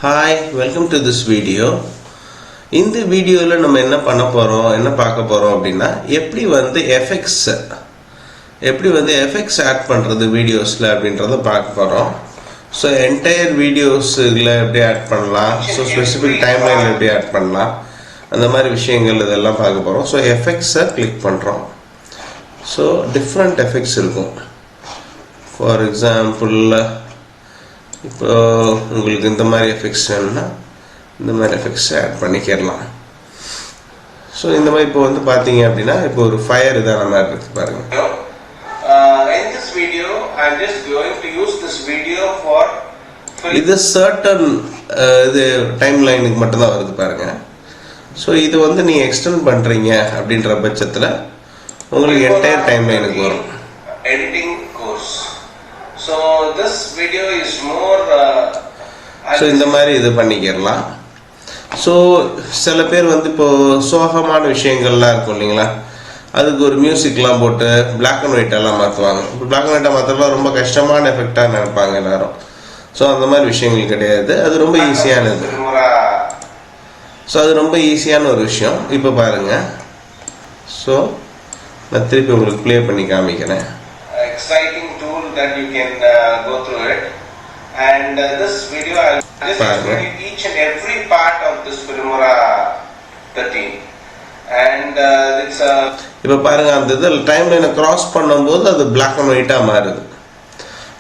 Hi, welcome to this video. இந்த வீடியோல நம்ம என்ன பண்ண போறோம் என்ன பார்க்க போறோம் அப்படினா எப்படி வந்து effects ஆட் பண்றது வீடியோஸ்ல அப்படின்றத பார்க்க போறோம். So entire வீடியோஸ்ல எப்படி ஆட் பண்ணலாம், so specific timeline எப்படி ஆட் பண்ணலாம், அந்த மாதிரி விஷயங்கள் இதெல்லாம் பார்க்க போறோம். So effects கிளிக் பண்றோம். So different effects இருக்கும். For example, இப்போ உங்களுக்கு இந்த மாதிரி எஃபெக்ட்ஸ் வேணும்னா இந்த மாதிரி எஃபெக்ட்ஸ் ஆட் பண்ணிக்கலாம். ஸோ இந்த மாதிரி இப்போ வந்து பார்த்தீங்க அப்படின்னா இப்போ ஒரு ஃபயர் இதான மாதிரி இருக்கு பாருங்க. In this video I'm just going to use this video for இது சர்டன் இது டைம் லைனுக்கு மட்டும்தான் வருது பாருங்க. ஸோ இது வந்து நீங்கள் எக்ஸ்டெண்ட் பண்ணுறீங்க அப்படின்ற பட்சத்தில் உங்களுக்கு என்டையர் டைம் லைனுக்கு வரும். Editing course. So this video is more so இந்த மாதிரி இது பண்ணிக்கிறலாம். ஸோ சில பேர் வந்து இப்போ சோகமான விஷயங்கள்லாம் இருக்கும் இல்லைங்களா, அதுக்கு ஒரு மியூசிக்லாம் போட்டு பிளாக் அண்ட் ஒயிட்டெல்லாம் மாற்றுவாங்க. இப்போ பிளாக் அண்ட் ஒயிட்டாக மாற்றலாம் ரொம்ப கஷ்டமான எஃபெக்டாக நினைப்பாங்க எல்லாரும். ஸோ அந்த மாதிரி விஷயங்கள் கிடையாது, அது ரொம்ப ஈஸியானது. ஸோ அது ரொம்ப ஈஸியான ஒரு விஷயம். இப்போ பாருங்கள், ஸோ நான் திருப்பி உங்களுக்கு ப்ளே பண்ணி காமிக்கிறேன். Exciting tool that you can go through it, and this video I'll just explain each and every part of this Flimora 13, and it's a இப்போ பாருங்க அந்த இதில் டைம் லைனை கிராஸ் பண்ணும்போது அது பிளாக் அண்ட் ஒயிட்டாக மாறுது.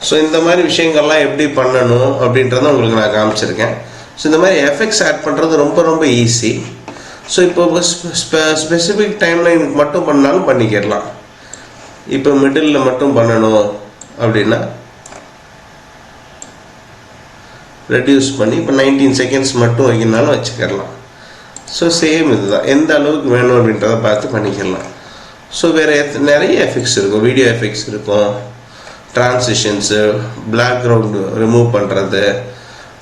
ஸோ இந்த மாதிரி விஷயங்கள்லாம் எப்படி பண்ணணும் அப்படின்றத உங்களுக்கு நான் காமிச்சிருக்கேன். ஸோ இந்த மாதிரி எஃபெக்ட்ஸ் ஆட் பண்ணுறது ரொம்ப ரொம்ப ஈஸி. ஸோ இப்போ ஸ்பெசிஃபிக் டைம் லைனுக்கு மட்டும் பண்ணாலும் பண்ணிக்கிடலாம். இப்போ மிடில் மட்டும் பண்ணணும் அப்படின்னா ரெடியூஸ் பண்ணி இப்போ 19 செகண்ட்ஸ் மட்டும் வைக்கணும்னாலும் வச்சுக்கலாம். ஸோ சேம் இதுதான், எந்த அளவுக்கு வேணும் அப்படின்றத பார்த்து பண்ணிக்கலாம். ஸோ வேறு நிறைய எஃபெக்ட்ஸ் இருக்கும், வீடியோ எஃபெக்ட்ஸ் இருக்கும், ட்ரான்சிஷன்ஸு, பேக்ரவுண்டு ரிமூவ் பண்ணுறது,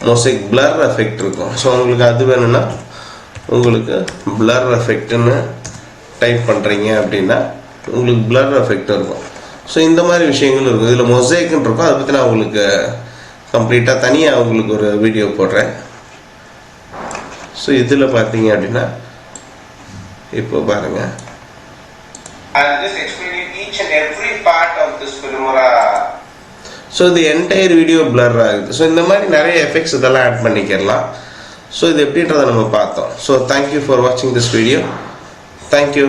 மோஸ்ட்லி பிளர் எஃபெக்ட் இருக்கும். ஸோ உங்களுக்கு அது வேணும்னா உங்களுக்கு பிளர் எஃபெக்ட்னு டைப் பண்ணுறீங்க அப்படின்னா உங்களுக்கு பிளர் எஃபெக்ட் இருக்கும். ஸோ இந்த மாதிரி விஷயங்கள் இருக்கும். இதில் மொசைக்குன்னு இருக்கும், அதை பற்றி நான் உங்களுக்கு கம்ப்ளீட்டாக தனியாக உங்களுக்கு ஒரு வீடியோ போடுறேன். ஸோ இதில் பார்த்தீங்க அப்படின்னா இப்போ பாருங்கள், ஸோ இது என்டையர் வீடியோ பிளர் ஆகுது. ஸோ இந்த மாதிரி நிறைய எஃபெக்ட்ஸ் இதெல்லாம் ஆட் பண்ணிக்கலாம். ஸோ இது எப்படின்றத நம்ம பார்த்தோம். ஸோ தேங்க்யூ ஃபார் வாட்சிங் திஸ் வீடியோ. தேங்க்யூ.